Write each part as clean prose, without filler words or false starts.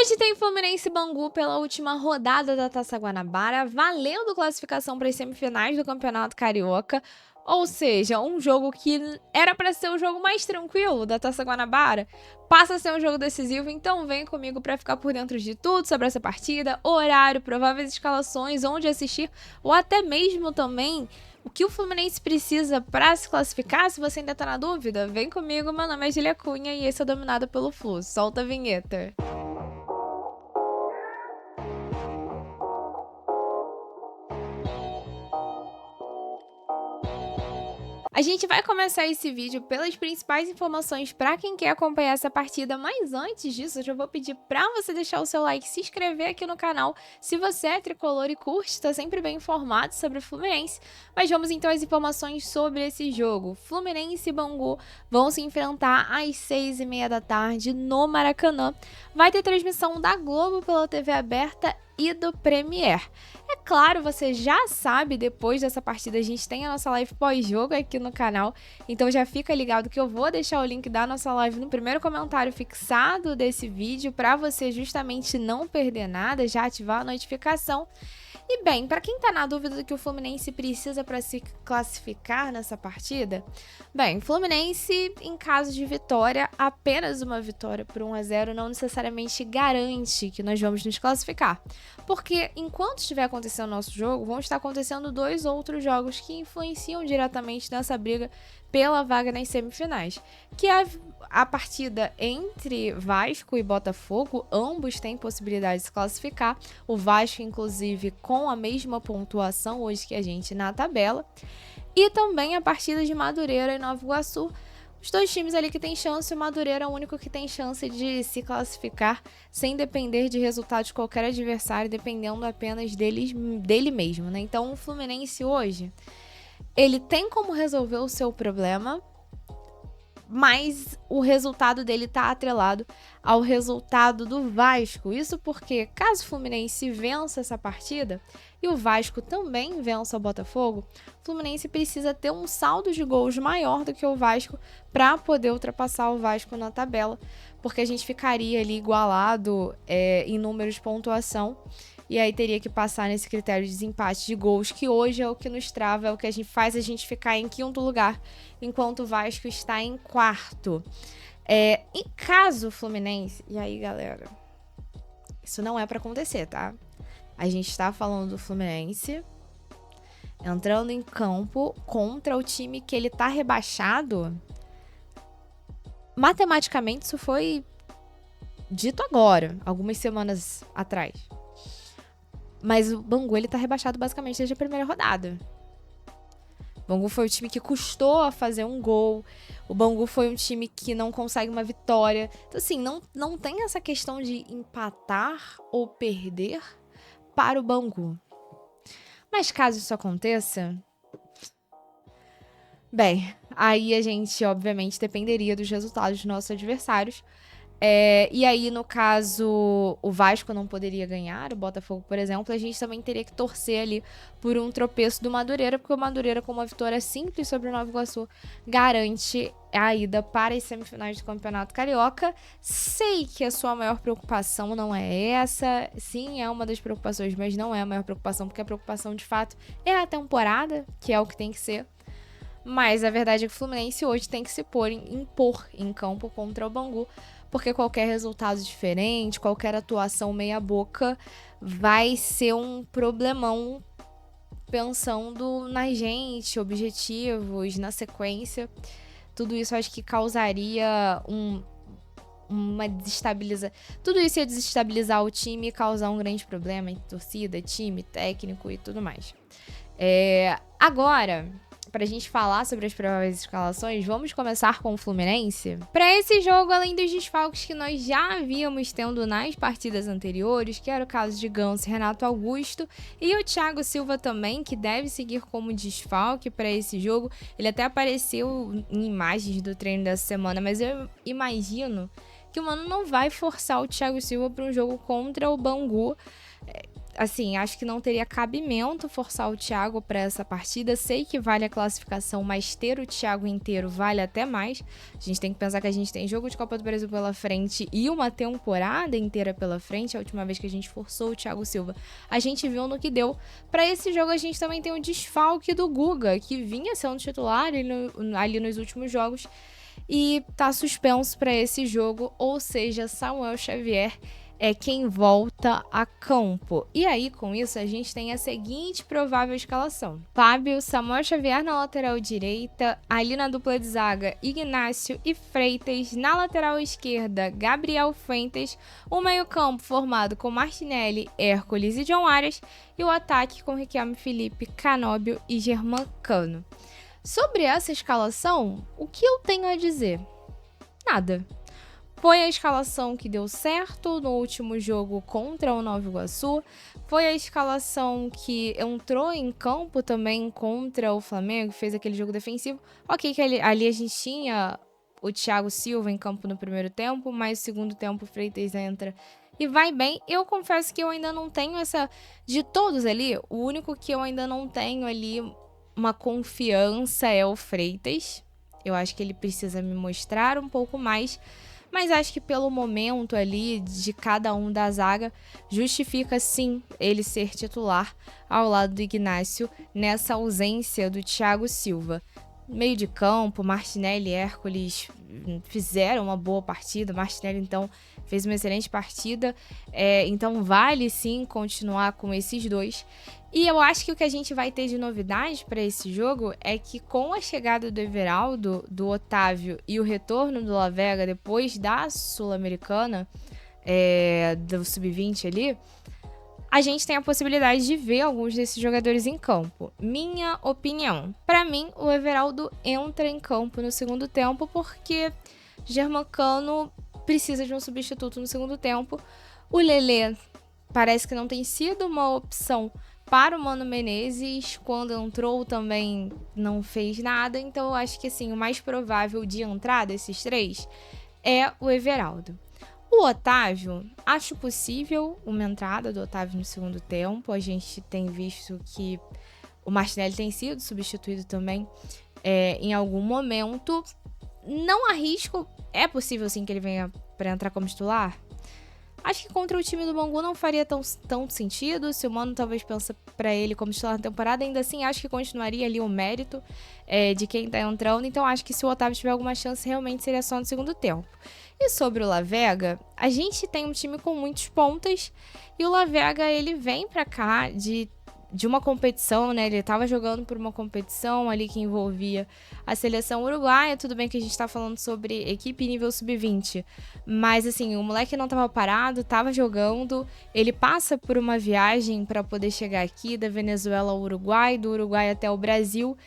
Hoje tem Fluminense e Bangu pela última rodada da Taça Guanabara, valendo classificação para as semifinais do Campeonato Carioca. Ou seja, um jogo que era para ser o jogo mais tranquilo da Taça Guanabara, passa a ser um jogo decisivo. Então vem comigo para ficar por dentro de tudo sobre essa partida, horário, prováveis escalações, onde assistir, ou até mesmo também o que o Fluminense precisa para se classificar. Se você ainda tá na dúvida, vem comigo. Meu nome é Julia Cunha e esse é o Dominado pelo Flu. Solta a vinheta. A gente vai começar esse vídeo pelas principais informações para quem quer acompanhar essa partida, mas antes disso eu já vou pedir para você deixar o seu like, se inscrever aqui no canal se você é tricolor e curte, está sempre bem informado sobre o Fluminense. Mas vamos então às informações sobre esse jogo. Fluminense e Bangu vão se enfrentar às 6h30 da tarde no Maracanã. Vai ter transmissão da Globo pela TV aberta e do Premier. É claro, você já sabe, depois dessa partida a gente tem a nossa live pós-jogo aqui no canal, então já fica ligado que eu vou deixar o link da nossa live no primeiro comentário fixado desse vídeo para você justamente não perder nada, já ativar a notificação. E bem, para quem tá na dúvida do que o Fluminense precisa para se classificar nessa partida, bem, Fluminense, em caso de vitória, apenas uma vitória por 1-0 não necessariamente garante que nós vamos nos classificar. Porque enquanto estiver acontecendo o nosso jogo, vão estar acontecendo dois outros jogos que influenciam diretamente nessa briga pela vaga nas semifinais, que é a partida entre Vasco e Botafogo. Ambos têm possibilidade de se classificar, o Vasco inclusive com a mesma pontuação hoje que a gente na tabela, e também a partida de Madureira e Nova Iguaçu. Os dois times ali que tem chance, o Madureira é o único que tem chance de se classificar sem depender de resultado de qualquer adversário, dependendo apenas dele mesmo, né? Então o Fluminense hoje, ele tem como resolver o seu problema, mas o resultado dele tá atrelado ao resultado do Vasco. Isso porque, caso o Fluminense vença essa partida e o Vasco também vença o Botafogo, o Fluminense precisa ter um saldo de gols maior do que o Vasco para poder ultrapassar o Vasco na tabela, porque a gente ficaria ali igualado em números de pontuação. E aí teria que passar nesse critério de desempate de gols, que hoje é o que nos trava, é o que a gente faz a gente ficar em quinto lugar, enquanto o Vasco está em quarto. Em caso o Fluminense... E aí, galera, isso não é pra acontecer, tá? A gente está falando do Fluminense entrando em campo contra o time que ele tá rebaixado. Matematicamente, isso foi dito agora, algumas semanas atrás. Mas o Bangu, ele tá rebaixado basicamente desde a primeira rodada. O Bangu foi o time que custou a fazer um gol. O Bangu foi um time que não consegue uma vitória. Então, assim, não tem essa questão de empatar ou perder para o Bangu. Mas caso isso aconteça, bem, aí a gente, obviamente, dependeria dos resultados dos nossos adversários. E aí, no caso, o Vasco não poderia ganhar, o Botafogo, por exemplo, a gente também teria que torcer ali por um tropeço do Madureira, porque o Madureira, com uma vitória simples sobre o Nova Iguaçu, garante a ida para as semifinais do Campeonato Carioca. Sei que a sua maior preocupação não é essa, sim, é uma das preocupações, mas não é a maior preocupação, porque a preocupação, de fato, é a temporada, que é o que tem que ser. Mas a verdade é que o Fluminense hoje tem que se impor em campo contra o Bangu, porque qualquer resultado diferente, qualquer atuação meia boca vai ser um problemão pensando na gente, objetivos, na sequência. Tudo isso acho que causaria uma desestabilização. Tudo isso ia desestabilizar o time e causar um grande problema entre torcida, time, técnico e tudo mais. Agora, pra gente falar sobre as prováveis escalações, vamos começar com o Fluminense. Para esse jogo, além dos desfalques que nós já havíamos tendo nas partidas anteriores, que era o caso de Ganso e Renato Augusto, e o Thiago Silva também, que deve seguir como desfalque para esse jogo. Ele até apareceu em imagens do treino dessa semana, mas eu imagino que o Mano não vai forçar o Thiago Silva para um jogo contra o Bangu. assim, acho que não teria cabimento forçar o Thiago para essa partida. Sei que vale a classificação, mas ter o Thiago inteiro vale até mais. A gente tem que pensar que a gente tem jogo de Copa do Brasil pela frente e uma temporada inteira pela frente. A última vez que a gente forçou o Thiago Silva, a gente viu no que deu. Para esse jogo, a gente também tem o desfalque do Guga, que vinha sendo titular ali nos últimos jogos e tá suspenso para esse jogo, ou seja, Samuel Xavier é quem volta a campo. E aí, com isso, a gente tem a seguinte provável escalação: Fábio, Samuel Xavier na lateral direita, ali na dupla de zaga, Ignacio e Freitas, na lateral esquerda, Gabriel Fuentes, o meio-campo formado com Martinelli, Hércules e John Arias, e o ataque com Riquelme, Felipe, Canóbio e Germancano. Sobre essa escalação, o que eu tenho a dizer? Nada. Foi a escalação que deu certo no último jogo contra o Nova Iguaçu. Foi a escalação que entrou em campo também contra o Flamengo, fez aquele jogo defensivo. Ok, que ali a gente tinha o Thiago Silva em campo no primeiro tempo, mas no segundo tempo o Freitas entra e vai bem. Eu confesso que eu ainda não tenho essa... De todos ali, o único que eu ainda não tenho ali uma confiança é o Freitas. Eu acho que ele precisa me mostrar um pouco mais, mas acho que pelo momento ali de cada um da zaga, justifica sim ele ser titular ao lado do Ignacio nessa ausência do Thiago Silva. Meio de campo, Martinelli e Hércules fizeram uma boa partida. Martinelli, então, fez uma excelente partida. Então, vale sim continuar com esses dois. E eu acho que o que a gente vai ter de novidade para esse jogo é que com a chegada do Everaldo, do Otávio e o retorno do Lavega depois da Sul-Americana, do Sub-20 ali, a gente tem a possibilidade de ver alguns desses jogadores em campo. Minha opinião. Para mim, o Everaldo entra em campo no segundo tempo porque Germancano precisa de um substituto no segundo tempo. O Lelê parece que não tem sido uma opção para o Mano Menezes. Quando entrou também não fez nada. Então eu acho que assim, o mais provável de entrar desses três é o Everaldo. O Otávio, acho possível uma entrada do Otávio no segundo tempo. A gente tem visto que o Martinelli tem sido substituído também em algum momento. Não arrisco. É possível sim que ele venha para entrar como titular? Acho que contra o time do Bangu não faria tão sentido. Se o Mano talvez pense para ele como titular na temporada, ainda assim acho que continuaria ali o mérito de quem tá entrando. Então acho que se o Otávio tiver alguma chance, realmente seria só no segundo tempo. E sobre o Lavega, a gente tem um time com muitos pontas e o Lavega ele vem para cá de uma competição, né? Ele tava jogando por uma competição ali que envolvia a seleção uruguaia. Tudo bem que a gente tá falando sobre equipe nível sub-20, mas assim, o moleque não tava parado, tava jogando. Ele passa por uma viagem para poder chegar aqui da Venezuela ao Uruguai, do Uruguai até o Brasil.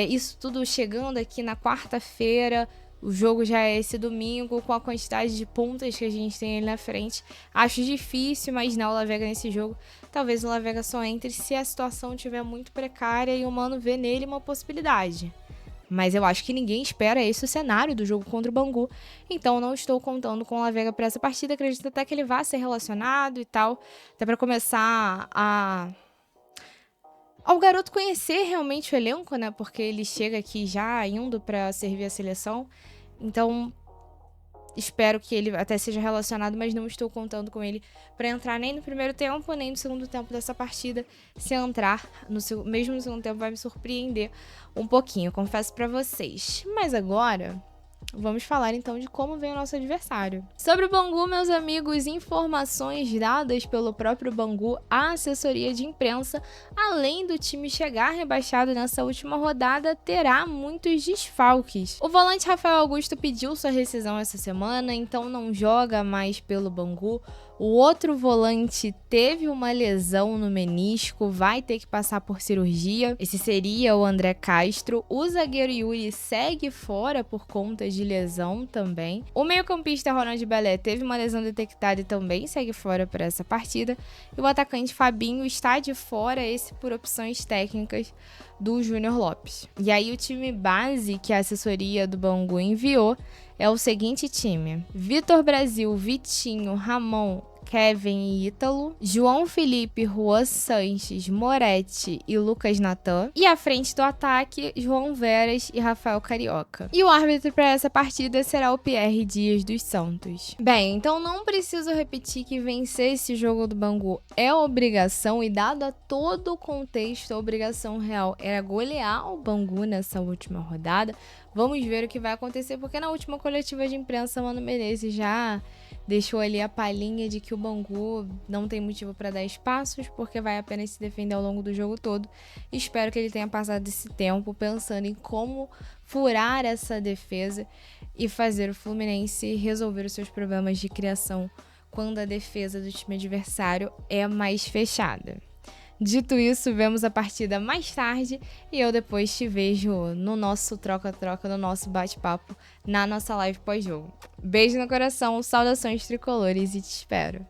Isso tudo chegando aqui na quarta-feira. O jogo já é esse domingo, com a quantidade de pontas que a gente tem ali na frente. Acho difícil imaginar o Lavega nesse jogo. Talvez o Lavega só entre se a situação estiver muito precária e o Mano vê nele uma possibilidade. Mas eu acho que ninguém espera esse o cenário do jogo contra o Bangu. Então não estou contando com o Lavega para essa partida. Acredito até que ele vá ser relacionado e tal. Até para começar ao garoto conhecer realmente o elenco, né? Porque ele chega aqui já indo para servir a seleção. Então, espero que ele até seja relacionado, mas não estou contando com ele para entrar nem no primeiro tempo, nem no segundo tempo dessa partida. Se entrar, mesmo no segundo tempo, vai me surpreender um pouquinho, confesso para vocês. Mas agora... vamos falar então de como vem o nosso adversário. Sobre o Bangu, meus amigos, informações dadas pelo próprio Bangu à assessoria de imprensa, além do time chegar rebaixado nessa última rodada, terá muitos desfalques. O volante Rafael Augusto pediu sua rescisão essa semana, então não joga mais pelo Bangu. O outro volante teve uma lesão no menisco, vai ter que passar por cirurgia. Esse seria o André Castro. O zagueiro Yuri segue fora por conta de lesão também. O meio-campista Ronald Belé teve uma lesão detectada e também segue fora para essa partida. E o atacante Fabinho está de fora, esse por opções técnicas do Júnior Lopes. E aí o time base que a assessoria do Bangu enviou é o seguinte time: Vitor Brasil, Vitinho, Ramon, Kevin e Ítalo, João Felipe, Juan Sanches, Moretti e Lucas Natan. E à frente do ataque, João Veras e Rafael Carioca. E o árbitro para essa partida será o Pierre Dias dos Santos. Bem, então não preciso repetir que vencer esse jogo do Bangu é obrigação, e dado a todo o contexto, a obrigação real era golear o Bangu nessa última rodada. Vamos ver o que vai acontecer, porque na última coletiva de imprensa, Mano Menezes já deixou ali a palhinha de que o Bangu não tem motivo para dar espaços, porque vai apenas se defender ao longo do jogo todo. Espero que ele tenha passado esse tempo pensando em como furar essa defesa e fazer o Fluminense resolver os seus problemas de criação quando a defesa do time adversário é mais fechada. Dito isso, vemos a partida mais tarde e eu depois te vejo no nosso troca-troca, no nosso bate-papo, na nossa live pós-jogo. Beijo no coração, saudações tricolores e te espero!